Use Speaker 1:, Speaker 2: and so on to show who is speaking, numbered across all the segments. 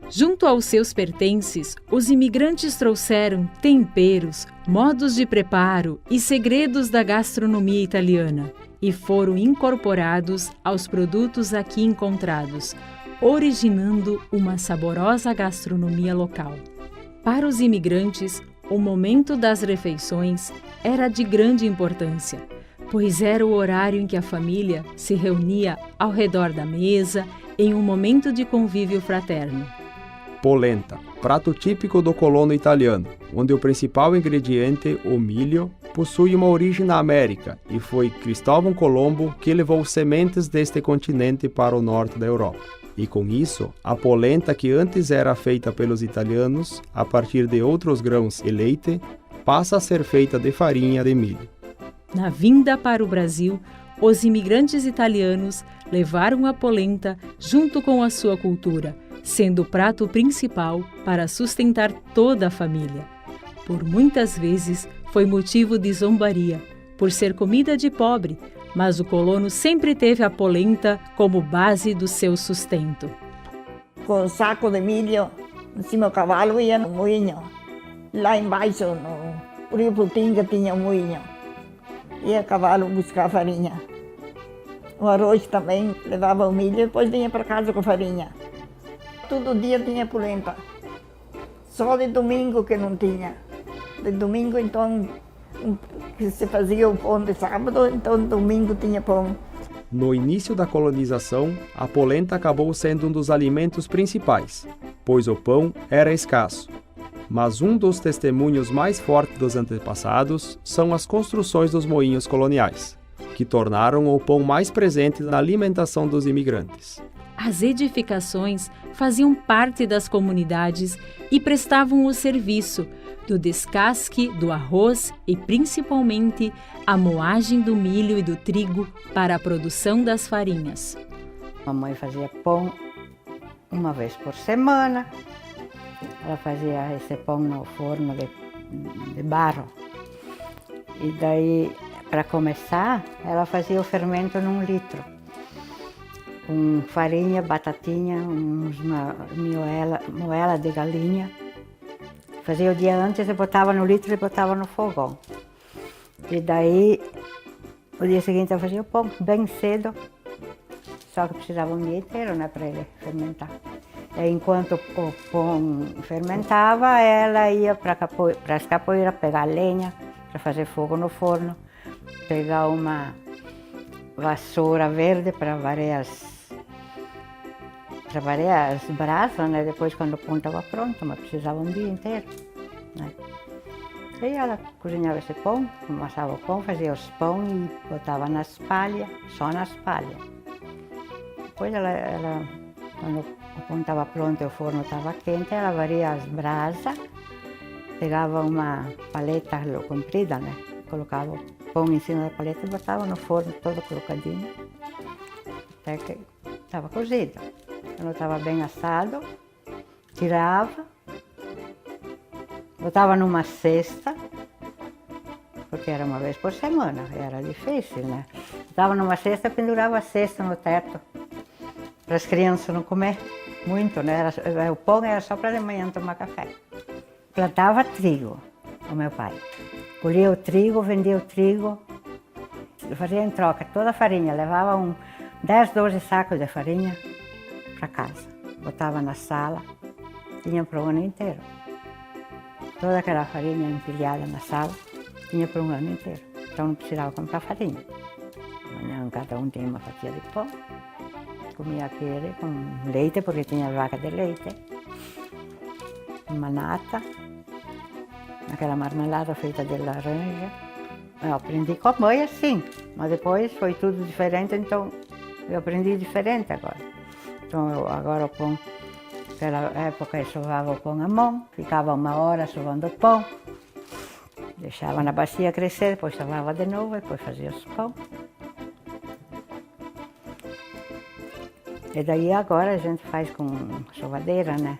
Speaker 1: Junto aos seus pertences, os imigrantes trouxeram temperos, modos de preparo e segredos da gastronomia italiana e foram incorporados aos produtos aqui encontrados, originando uma saborosa gastronomia local. Para os imigrantes, o momento das refeições era de grande importância, pois era o horário em que a família se reunia ao redor da mesa em um momento de convívio fraterno.
Speaker 2: Polenta, prato típico do colono italiano, onde o principal ingrediente, o milho, possui uma origem na América e foi Cristóvão Colombo que levou sementes deste continente para o norte da Europa. E com isso, a polenta que antes era feita pelos italianos, a partir de outros grãos e leite, passa a ser feita de farinha de milho.
Speaker 1: Na vinda para o Brasil, os imigrantes italianos levaram a polenta junto com a sua cultura, sendo o prato principal para sustentar toda a família. Por muitas vezes foi motivo de zombaria, por ser comida de pobre, mas o colono sempre teve a polenta como base do seu sustento.
Speaker 3: Com um saco de milho, em cima do cavalo, ia no moinho. Lá embaixo, no Rio Putinga, tinha um moinho. Ia a cavalo buscar farinha. O arroz também, levava o milho e depois vinha para casa com farinha. Todo dia tinha polenta. Só de domingo que não tinha. De domingo, então, que se fazia o pão de sábado, então domingo tinha pão.
Speaker 2: No início da colonização, a polenta acabou sendo um dos alimentos principais, pois o pão era escasso. Mas um dos testemunhos mais fortes dos antepassados são as construções dos moinhos coloniais, que tornaram o pão mais presente na alimentação dos imigrantes.
Speaker 1: As edificações faziam parte das comunidades e prestavam o serviço do descasque do arroz e, principalmente, a moagem do milho e do trigo para a produção das farinhas.
Speaker 4: Mamãe fazia pão uma vez por semana. Ela fazia esse pão no forno de barro. E daí, para começar, ela fazia o fermento num litro. Com farinha, batatinha, uma moela de galinha. Fazia o dia antes e botava no litro e botava no fogão. E daí, o dia seguinte eu fazia o pão bem cedo, só que precisava um dia inteiro, né, para ele fermentar. E enquanto o pão fermentava, ela ia para as capoeiras pegar lenha, para fazer fogo no forno, pegar uma vassoura verde para varrer as brasas, né? Depois quando o pão estava pronto, mas precisava um dia inteiro, né? E ela cozinhava esse pão, amassava o pão, fazia os pão e botava nas palhas, só nas palhas. Depois quando o pão estava pronto e o forno estava quente, ela varia as brasas, pegava uma paleta comprida, né? Colocava o pão em cima da paleta e botava no forno todo colocadinho, até que estava cozido. Quando estava bem assado, tirava, botava numa cesta, porque era uma vez por semana, era difícil, né? Botava numa cesta e pendurava a cesta no teto, para as crianças não comer muito, né? O pão era só para de manhã tomar café. Plantava trigo, o meu pai. Colhia o trigo, vendia o trigo, fazia em troca toda a farinha, levava 10, 12 sacos de farinha para casa. Botava na sala, tinha para o ano inteiro. Toda aquela farinha empilhada na sala, tinha para um ano inteiro. Então não precisava comprar farinha. Amanhã cada um tinha uma fatia de pão, comia aquele com leite, porque tinha vaca de leite, uma nata, aquela marmelada feita de laranja. Eu aprendi com a mãe assim, mas depois foi tudo diferente, então eu aprendi diferente agora. Então agora o pão, naquela época eu sovava o pão à mão, ficava 1 hora sovando o pão, deixava na bacia crescer, depois sovava de novo, depois fazia os pão. E daí agora a gente faz com sovadeira, né?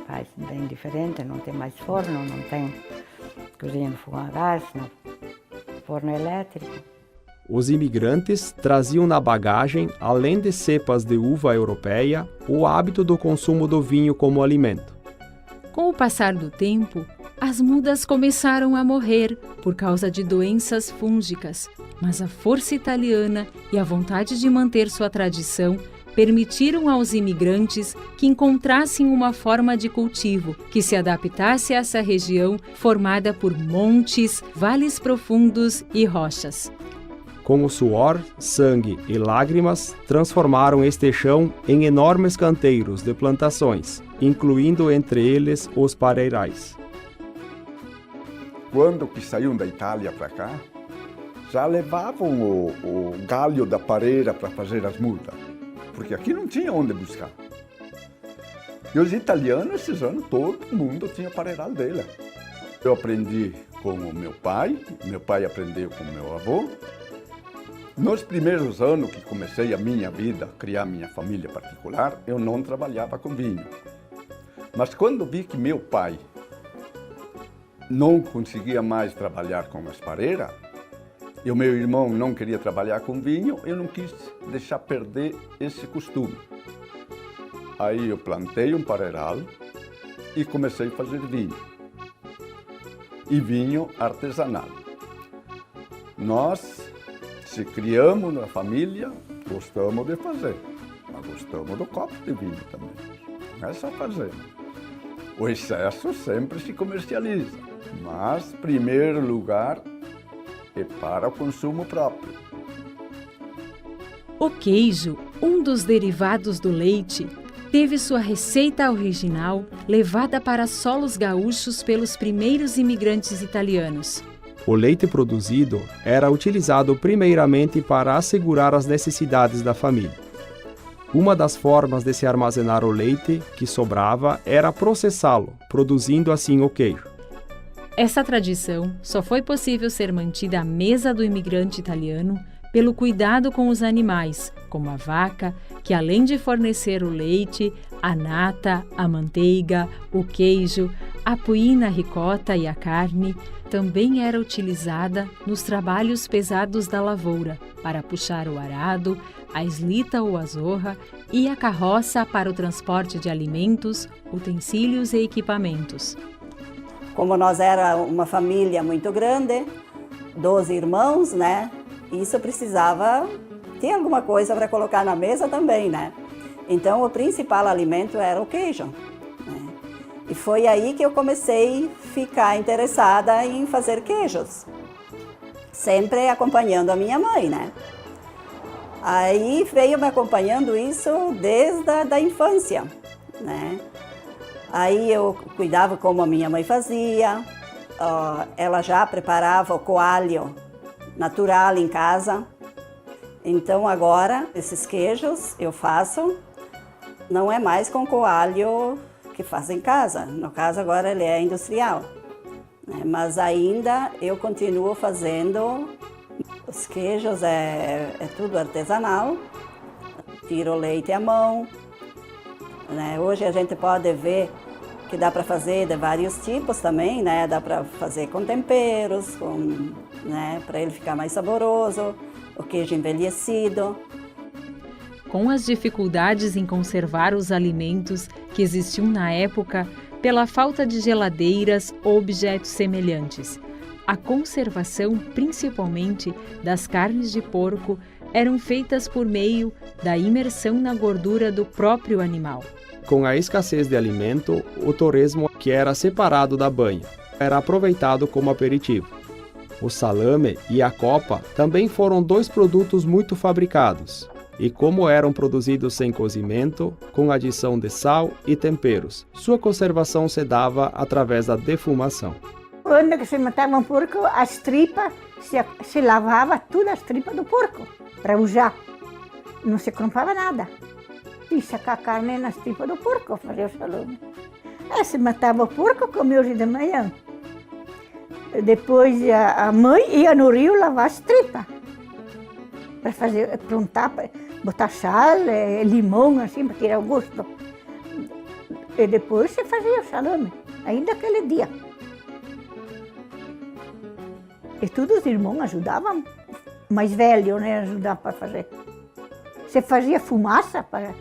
Speaker 4: Faz bem diferente, não tem mais forno, não tem cozinha no fogão a gás, no forno elétrico.
Speaker 2: Os imigrantes traziam na bagagem, além de cepas de uva europeia, o hábito do consumo do vinho como alimento.
Speaker 1: Com o passar do tempo, as mudas começaram a morrer por causa de doenças fúngicas, mas a força italiana e a vontade de manter sua tradição permitiram aos imigrantes que encontrassem uma forma de cultivo que se adaptasse a essa região formada por montes, vales profundos e rochas.
Speaker 2: Com o suor, sangue e lágrimas, transformaram este chão em enormes canteiros de plantações, incluindo entre eles os pareirais.
Speaker 5: Quando que saíram da Itália para cá, já levavam o galho da pareira para fazer as mudas, porque aqui não tinha onde buscar. E os italianos, esses anos, todo mundo tinha pareiral dele. Eu aprendi com o meu pai aprendeu com o meu avô. Nos primeiros anos que comecei a minha vida, criar minha família particular, eu não trabalhava com vinho. Mas quando vi que meu pai não conseguia mais trabalhar com as pareiras, e o meu irmão não queria trabalhar com vinho, eu não quis deixar perder esse costume. Aí eu plantei um pareiral e comecei a fazer vinho. E vinho artesanal. Nós, se criamos na família, gostamos de fazer, mas gostamos do copo de vinho também. Não é só fazer. O excesso sempre se comercializa, mas, em primeiro lugar, é para o consumo próprio.
Speaker 1: O queijo, um dos derivados do leite, teve sua receita original levada para solos gaúchos pelos primeiros imigrantes italianos.
Speaker 2: O leite produzido era utilizado primeiramente para assegurar as necessidades da família. Uma das formas de se armazenar o leite que sobrava era processá-lo, produzindo assim o queijo.
Speaker 1: Essa tradição só foi possível ser mantida à mesa do imigrante italiano pelo cuidado com os animais, como a vaca, que além de fornecer o leite, a nata, a manteiga, o queijo, a puína ricota e a carne, também era utilizada nos trabalhos pesados da lavoura, para puxar o arado, a eslita ou a zorra e a carroça para o transporte de alimentos, utensílios e equipamentos.
Speaker 6: Como nós era uma família muito grande, 12 irmãos, né? Isso precisava ter alguma coisa para colocar na mesa também, né? Então o principal alimento era o queijo, né? E foi aí que eu comecei a ficar interessada em fazer queijos, sempre acompanhando a minha mãe, né? Aí veio me acompanhando isso desde a infância, né? Aí eu cuidava como a minha mãe fazia, ela já preparava o coalho natural em casa. Então agora esses queijos eu faço, não é mais com coalho que faz em casa, no caso agora ele é industrial, né? Mas ainda eu continuo fazendo os queijos, é tudo artesanal, tiro o leite à mão, né? Hoje a gente pode ver que dá para fazer de vários tipos também, né? Dá para fazer com temperos, né? Para ele ficar mais saboroso, o queijo envelhecido.
Speaker 1: Com as dificuldades em conservar os alimentos que existiam na época pela falta de geladeiras ou objetos semelhantes, a conservação, principalmente das carnes de porco, eram feitas por meio da imersão na gordura do próprio animal.
Speaker 2: Com a escassez de alimento, o torresmo, que era separado da banha, era aproveitado como aperitivo. O salame e a copa também foram dois produtos muito fabricados, e como eram produzidos sem cozimento, com adição de sal e temperos, sua conservação se dava através da defumação.
Speaker 3: Quando que se matava um porco, as tripas, se lavava tudo as tripas do porco para usar. Não se comprava nada. E sacar a carne nas tripas do porco, fazia o salame. Se matava o porco, comia hoje de manhã. Depois a mãe ia no rio lavar as tripas. Para fazer, aprontar, botar sal, limão, assim, para tirar o gosto. E depois se fazia o salame, ainda aquele dia. E todos os irmãos ajudavam
Speaker 7: mais velho, né, ajudar para fazer. Você fazia fumaça para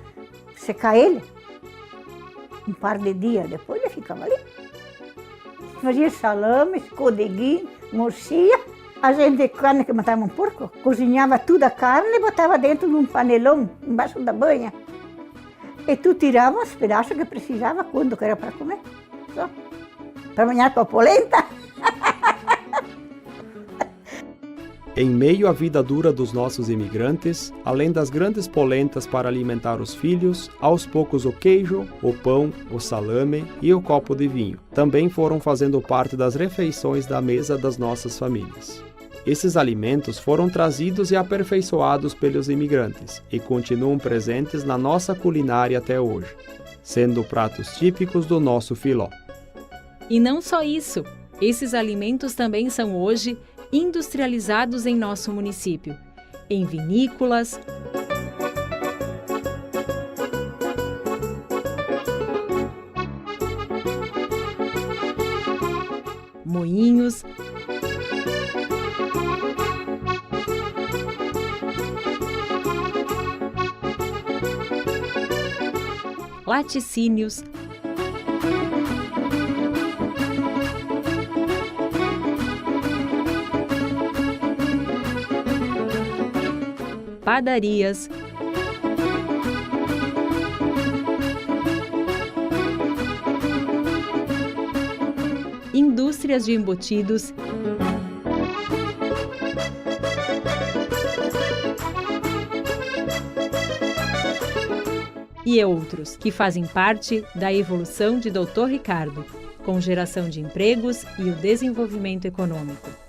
Speaker 7: secar ele. Um par de dias depois ele ficava ali. Fazia salame, codeguinho, morcia. A gente, quando que matava um porco, cozinhava toda a carne e botava dentro de um panelão, embaixo da banha. E tu tirava os pedaços que precisava, quando que era para comer. Só. Para amanhã com a polenta.
Speaker 2: Em meio à vida dura dos nossos imigrantes, além das grandes polentas para alimentar os filhos, aos poucos o queijo, o pão, o salame e o copo de vinho também foram fazendo parte das refeições da mesa das nossas famílias. Esses alimentos foram trazidos e aperfeiçoados pelos imigrantes e continuam presentes na nossa culinária até hoje, sendo pratos típicos do nosso Filó.
Speaker 1: E não só isso, esses alimentos também são hoje industrializados em nosso município, em vinícolas, moinhos, laticínios, padarias, indústrias de embutidos e outros que fazem parte da evolução de Dr. Ricardo, com geração de empregos e o desenvolvimento econômico.